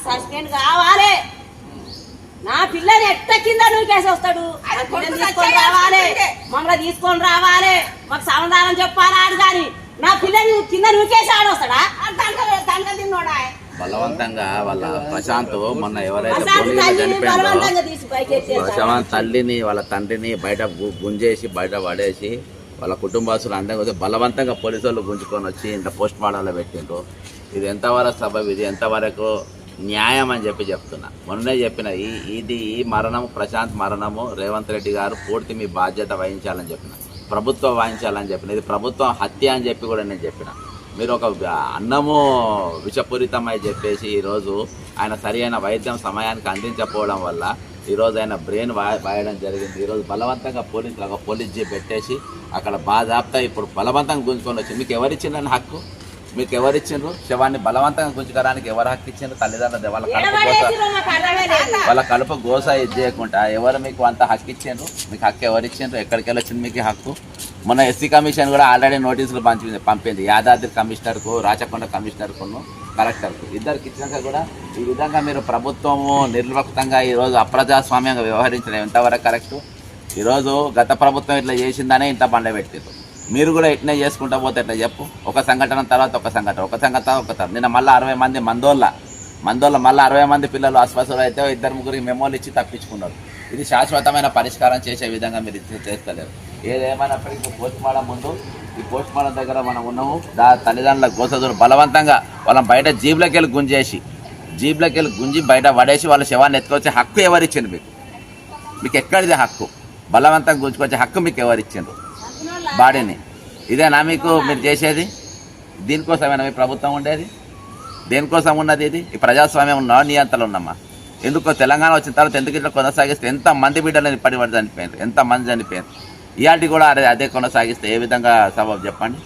Suspend కావాలి. నా పిల్లని ఎట్ట కింద నూకేసి వస్తాడు. తీసుకొని రావాలి, మమ్మల్ని తీసుకొని రావాలి, మాకు సమాధానం చెప్పాలి. ఆడు కానీ నా పిల్లని కింద నూకేసి ఆడు వస్తాడా? దండలు తిన్నోడా? బలవంతంగా వాళ్ళ ప్రశాంత్ మొన్న ఎవరైతే ప్రశాంత్ తల్లిని వాళ్ళ తండ్రిని బయట గుంజేసి బయట పడేసి వాళ్ళ కుటుంబస్తులు అందరూ బలవంతంగా పోలీసు వాళ్ళు గుంజుకొని వచ్చి ఇంత పోస్ట్ మార్టంలో పెట్టిండ్రు. ఇది ఎంతవరకు సబబు, ఇది ఎంతవరకు న్యాయం అని చెప్తున్నా. మొన్నే చెప్పిన ఈ మరణం ప్రశాంత్ మరణము రేవంత్ రెడ్డి గారు పూర్తి మీ బాధ్యత వహించాలని చెప్పిన, ప్రభుత్వం వహించాలని చెప్పిన. ఇది ప్రభుత్వం హత్య అని చెప్పి కూడా నేను చెప్పిన. మీరు ఒక అన్నము విషపూరితమై చెప్పేసి ఈరోజు ఆయన సరి అయిన వైద్యం సమయానికి అందించకపోవడం వల్ల ఈరోజు ఆయన బ్రెయిన్ వాయడం జరిగింది. ఈరోజు బలవంతంగా పోలీస్ జీప్ పెట్టేసి అక్కడ బాధాప్తా ఇప్పుడు బలవంతంగా గుంజుకొని వచ్చి మీకు ఎవరిచ్చిందని హక్కు? మీకు ఎవరిచ్చిండ్రు? శవాన్ని బలవంతంగా గుంజుకోవడానికి ఎవరు హక్కు ఇచ్చిండ్రు? తల్లిదండ్రులు వాళ్ళ కడుపు గోస ఇది చేయకుండా ఎవరు మీకు అంత హక్కు ఇచ్చిండ్రు? మీకు హక్కు ఎవరు ఇచ్చిండ్రు? ఎక్కడికి వెళ్ళొచ్చింది మీకు హక్కు? మొన్న ఎస్సీ కమిషన్ కూడా ఆల్రెడీ నోటీసులు పంపింది యాదాద్రి కమిషనర్కు, రాచకొండ కమిషనర్కు, కలెక్టర్కు ఇద్దరికి ఇచ్చినాక కూడా ఈ విధంగా మీరు ప్రభుత్వము నిర్వక్తంగా ఈరోజు అప్రజాస్వామ్యంగా వ్యవహరించడం ఎంతవరకు కరెక్టు? ఈరోజు గత ప్రభుత్వం ఇట్లా చేసిందనే ఇంత బండ పెట్టారు. మీరు కూడా ఇట్నే చేసుకుంటా పోతే ఎట్లా చెప్పు? ఒక సంఘటన తర్వాత ఒక సంఘటన నిన్న మళ్ళీ 60 మంది మందోళ్ళ మళ్ళీ 60 మంది పిల్లలు అస్వస్థలు అయితే 2-3 మెమోలు ఇచ్చి తప్పించుకున్నారు. ఇది శాశ్వతమైన పరిష్కారం చేసే విధంగా మీరు చేస్తలేరు. ఏదేమైనప్పటికీ పోస్ట్ మార్టం ముందు ఈ పోస్ట్ మార్టం దగ్గర మనం ఉన్నాము. తల్లిదండ్రుల గోసదులు బలవంతంగా వాళ్ళని బయట జీబులకి వెళ్ళి గుంజి బయట పడేసి వాళ్ళ శవాన్ని ఎత్తుకొచ్చే హక్కు ఎవరిచ్చిండ్రు? మీకు ఎక్కడిది హక్కు? బలవంతంగా గుంజుకొచ్చే హక్కు మీకు ఎవరిచ్చిండ్రు? బాడీని ఇదేనా మీకు మీరు చేసేది? దీనికోసమేనా మీ ప్రభుత్వం ఉండేది? దేనికోసం ఉన్నది ఇది? ఈ ప్రజాస్వామ్యం ఉన్నా నియంత్రణలు ఉన్నామా? ఎందుకో తెలంగాణ వచ్చిన తర్వాత ఎందుకు ఇట్లా కొనసాగిస్తే ఎంతమంది బిడ్డలు ఇప్పటి వరకు చనిపోయారు, ఎంతమంది చనిపోయారు. ఇవాళ కూడా అదే కొనసాగిస్తే ఏ విధంగా సబబు చెప్పండి?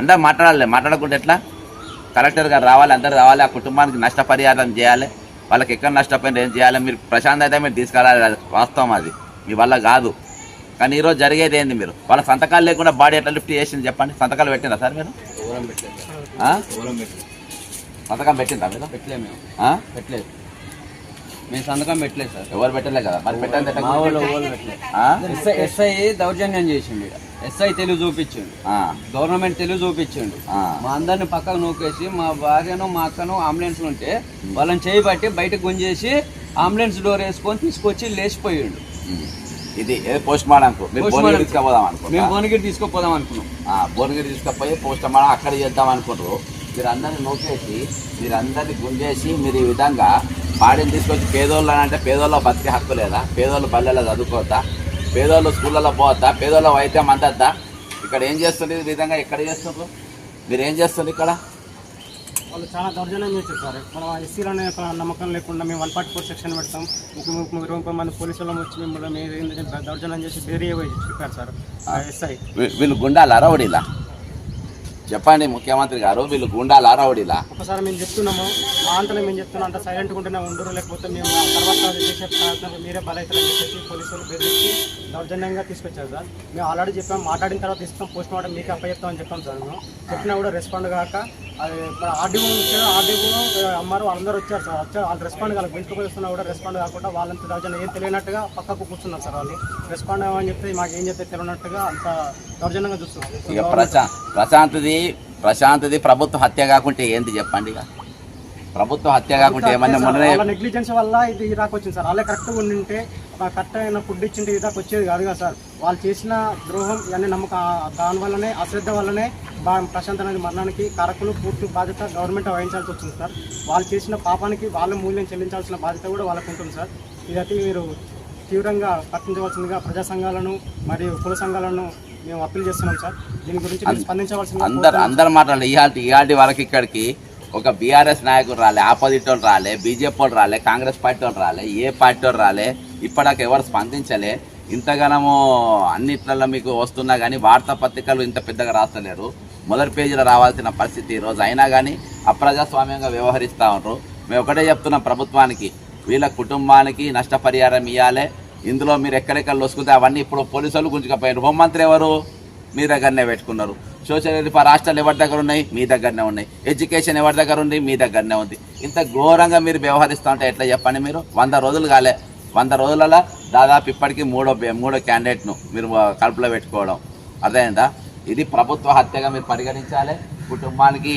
అందరూ మాట్లాడకుంటే ఎట్లా? కలెక్టర్ గారు రావాలి, అందరూ రావాలి, ఆ కుటుంబానికి నష్టపరిహారం చేయాలి, వాళ్ళకి ఎక్కడ నష్టపోయిన ఏం చేయాలి. మీరు ప్రశాంత్ అయితే మీరు తీసుకెళ్ళాలి, వాస్తవం అది మీ వల్ల కాదు. కానీ ఈరోజు జరిగేది ఏంది? మీరు వాళ్ళ సంతకాలు లేకుండా బాడీ ఎట్లా లిఫ్ట్ చేసింది చెప్పండి? సంతకాలు పెట్టిందా సార్ మీరు? సంతకం పెట్టిందా మీరు? పెట్టలేదు మేము, పెట్టలేదు. మేము సంతకం పెట్టలేదు సార్. ఎవరు పెట్టలే కదా మరి? పెట్టండి. ఎస్ఐ దౌర్జన్యం చేసిండు, ఎస్ఐ తెలుగు చూపించిండు, గవర్నమెంట్ తెలుగు చూపించిండు. మా అందరిని పక్కకు నూకేసి మా భార్యను మా అక్కను అంబులెన్స్ ఉంటే వాళ్ళని చేయబట్టి బయటకు గుంజేసి అంబులెన్స్ డోర్ వేసుకొని తీసుకొచ్చి లేచిపోయిండు. ఇది పోస్ట్ మార్టంకు మేము భువనగిరి తీసుకుపోదాం అనుకున్నాం. భువనగిరి తీసుకుపోయి పోస్ట్ మార్టం అక్కడ చేద్దాం అనుకుంటారు. మీరు అందరిని నూకేసి మీరందరినీ గుంజేసి మీరు ఈ విధంగా బాడీని తీసుకొచ్చి పేదోళ్ళు అని అంటే పేదోళ్ళ బతికే హక్కు లేదా? పేదోళ్ళు పల్లెల్లో చదువుకోవద్దా? పేదోళ్ళు స్కూళ్ళలో పోవద్దా? పేదోళ్ళ వైద్యం అందద్దా? ఇక్కడ ఏం చేస్తుంది? ఈ విధంగా ఎక్కడ చేస్తున్నారు? మీరు ఏం చేస్తుంది ఇక్కడ? వాళ్ళు చాలా దౌర్జన్యం చేశారు సార్. మనం ఎస్సీలోనే నమ్మకం లేకుండా మేము 144 సెక్షన్ పెడతాం, 30 మంది పోలీసులు వచ్చి మిమ్మల్ని దౌర్జన్యం చేసి బేరీ చెప్పారు సార్ ఎస్ఐ. వీళ్ళు గుండాలా రౌడీలా? చెప్పండి ముఖ్యమంత్రి గారు, వీళ్ళు గుండాలా రౌడీలా? ఒకసారి మేము చెప్తున్నాము, మా అంతలో మేము చెప్తున్నాం అంటే సైలెంట్గా ఉంటేనే ఉండరు, లేకపోతే మేము తర్వాత చేసే ప్రయత్నం మీరే బలవుతారని చెప్పేసి పోలీసులు బెదిరించి దౌర్జన్యంగా తీసుకొచ్చారు సార్. మేము ఆల్రెడీ చెప్పాం, మాట్లాడిన తర్వాత ఇస్తాం, పోస్ట్ మార్టం మీకు అప్పచెప్తామని చెప్పాం సార్. మేము చెప్పినా కూడా రెస్పాండ్ కాక అది ఆర్డీఓ అమ్మారు వాళ్ళందరూ వచ్చారు సార్. వాళ్ళు రెస్పాండ్ కావాలి, బెంచ్కి వస్తున్నా కూడా రెస్పాండ్ కాకుండా వాళ్ళంత దౌర్జన్యం ఏం తెలియనట్టుగా పక్కకు కూర్చున్నారు సార్. వాళ్ళు రెస్పాండ్ అవ్వని చెప్తే మాకు ఏం చెప్తే తెలియనట్టుగా అంత దౌర్జన్యంగా చూస్తున్నారు. ప్రశాంత్ది ప్రభుత్వ హత్య కాకుంటే ఏంటి చెప్పండి? ఇక ప్రభుత్వ హత్య కాకుంటే ఏమన్నా మొన్న నెగ్లిజెన్స్ వల్ల ఇది ఇదాకా వచ్చింది సార్. వాళ్ళే కరెక్ట్గా ఉండింటే కరెక్ట్ అయిన ఫుడ్ ఇచ్చింటే ఇదాకా వచ్చేది కాదు కదా సార్. వాళ్ళు చేసిన ద్రోహం ఇవన్నీ నమ్మకం, దాని వల్లనే అశ్రద్ధ వల్లనే ప్రశాంత్ అనేది మరణానికి కారకులు పూర్తి బాధ్యత గవర్నమెంట్ వహించాల్సి వచ్చింది సార్. వాళ్ళు చేసిన పాపానికి వాళ్ళ మూల్యం చెల్లించాల్సిన బాధ్యత కూడా వాళ్ళకు ఉంటుంది సార్. ఇదైతే మీరు తీవ్రంగా పట్టించవలసిందిగా ప్రజా సంఘాలను మరియు కుల సంఘాలను మేము అప్పీల్ చేస్తున్నాం సార్. దీని గురించి స్పందించవలసింది. అందరు మాట్లాడాలి. ఇవాళ వాళ్ళకి ఇక్కడికి ఒక బీఆర్ఎస్ నాయకుడు రాలే, ఆపోజిట్ వాళ్ళు రాలే, బీజేపీ వాళ్ళు రాలే, కాంగ్రెస్ పార్టీ వాళ్ళు రాలే, ఏ పార్టీ వాళ్ళు రాలే, ఇప్పటిదాకా ఎవరు స్పందించలే. ఇంతగానము అన్నిట్లలో మీకు వస్తున్నా కానీ వార్తాపత్రికలు ఇంత పెద్దగా రాస్తలేరు. మొదటి పేజీలో రావాల్సిన పరిస్థితి ఈరోజు అయినా కానీ అప్రజాస్వామ్యంగా వ్యవహరిస్తూ ఉంటారు. మేము ఒకటే చెప్తున్నాం ప్రభుత్వానికి, వీళ్ళ కుటుంబానికి నష్టపరిహారం ఇవ్వాలి. ఇందులో మీరు ఎక్కడెక్కడ లొసుకుంటే అవన్నీ ఇప్పుడు పోలీసులు గుంజుకపోయారు. హోంమంత్రి ఎవరు? మీ దగ్గరనే పెట్టుకున్నారు. సోషల్ వెల్ఫేర్ హాస్టల్ ఎవరి దగ్గర ఉన్నాయి? మీ దగ్గరనే ఉన్నాయి. ఎడ్యుకేషన్ ఎవరి దగ్గర ఉంది? మీ దగ్గరనే ఉంది. ఇంత ఘోరంగా మీరు వ్యవహరిస్తూ ఉంటే ఎట్లా చెప్పండి? మీరు 100 రోజులు కాలే, 100 రోజులలో దాదాపు ఇప్పటికీ మూడో క్యాండిడేట్ను మీరు కడుపులో పెట్టుకోవడం అర్థమైందా? ఇది ప్రభుత్వ హత్యగా మీరు పరిగణించాలి. కుటుంబానికి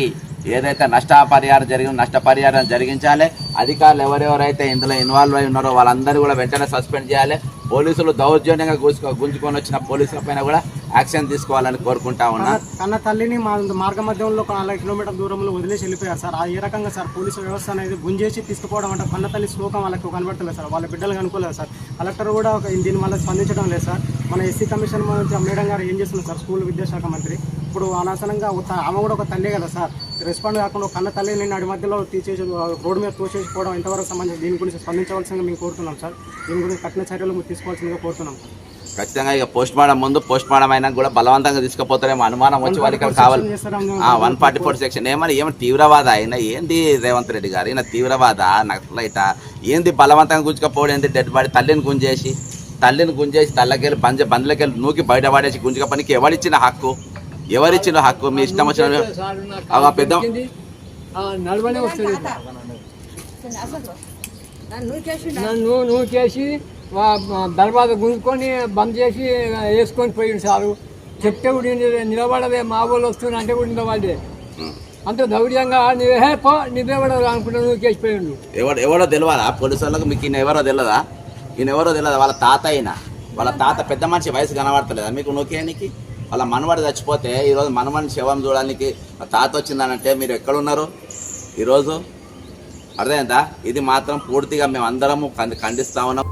ఏదైతే నష్టపరిహారం జరిగించాలి. అధికారులు ఎవరెవరైతే ఇందులో ఇన్వాల్వ్ అయి ఉన్నారో వాళ్ళందరూ కూడా వెంటనే సస్పెండ్ చేయాలి. పోలీసులు దౌర్జన్యంగా గుంజుకొని వచ్చిన పోలీసుల పైన కూడా యాక్షన్ తీసుకోవాలని కోరుకుంటా ఉన్నా. కన్న తల్లిని మార్గ మధ్యంలో 4 కిలోమీటర్ల దూరంలో వదిలేసి వెళ్ళిపోయారు సార్. ఏ రకంగా సార్ పోలీసు వ్యవస్థ అనేది గుంజేసి తీసుకుపోవడం అంటే కన్న తల్లి శ్లోకం వాళ్ళకి కనబడతలేదు సార్. వాళ్ళ బిడ్డలకు అనుకోలేదు సార్. కలెక్టర్ కూడా దీని వల్ల స్పందించడం లేదు సార్. మన ఎస్సీ కమిషన్ మేడం గారు ఏం చేస్తున్నారు సార్? స్కూల్ విద్యాశాఖ మంత్రి ఇప్పుడు అనవసరంగా ఆమె కూడా ఒక తల్లి కదా సార్. రెస్పాండ్ కాకుండా కన్న తల్లిని నడి మధ్యలో తీసేసి రోడ్డు మీద తోసేసిపోవడం ఎంతవరకు సంబంధించి దీని గురించి స్పందించవలసిందిగా మేము కోరుతున్నాం సార్. దీని గురించి కఠిన చర్యలు తీసుకోవాల్సిందిగా కోరుతున్నాం సార్. ఖచ్చితంగా ఇక పోస్ట్ మార్టం ముందు పోస్ట్ మార్టం అయినా కూడా బలవంతంగా తీసుకుపోతారేమో అనుమానం వచ్చి వాళ్ళకి కావాలి. 144 సెక్షన్ ఏమని తీవ్రవాద అయినా ఏంది రేవంత్ రెడ్డి గారు? ఈయన తీవ్రవాద నక్సలైట ఏంది? బలవంతంగా గుంజుకపోవడం ఏంది? డెడ్ బాడీ తల్లిని గుంజేసి తల్లకెళ్ళి బండ్లకెళ్ళి నూకి బయట పడేసి గుంజుకపోనికి ఎవరిచ్చిన హక్కు? మీ ఇష్టం వచ్చిన పెద్ద నడవనే వస్తుంది. నువ్వు చేసి దర్వాజ గుంజుకొని బంద్ చేసి వేసుకొని పోయిండు సారు. చెప్తే కూడా నిలబడదే, మా వాళ్ళు వస్తున్నా అంటే కూడా నిలబడే. అంత ధైర్యంగా నువ్వే అనుకుంటా నువ్వు చేసిపోయిండు. ఎవరో తెలియదా పోలీసు వాళ్ళకు? మీకు ఈయన ఎవరో తెలియదా? వాళ్ళ తాత అయినా వాళ్ళ తాత పెద్ద మనిషి వయసు కనబడతలేదా మీకు నోకేనికి? వాళ్ళ మనవాడు చచ్చిపోతే ఈరోజు మనవాడిని శవం చూడడానికి తాత వచ్చిందనంటే మీరు ఎక్కడున్నారు ఈరోజు? అర్థమైందా? ఇది మాత్రం పూర్తిగా మేము అందరము ఖండిస్తా ఉన్నాం.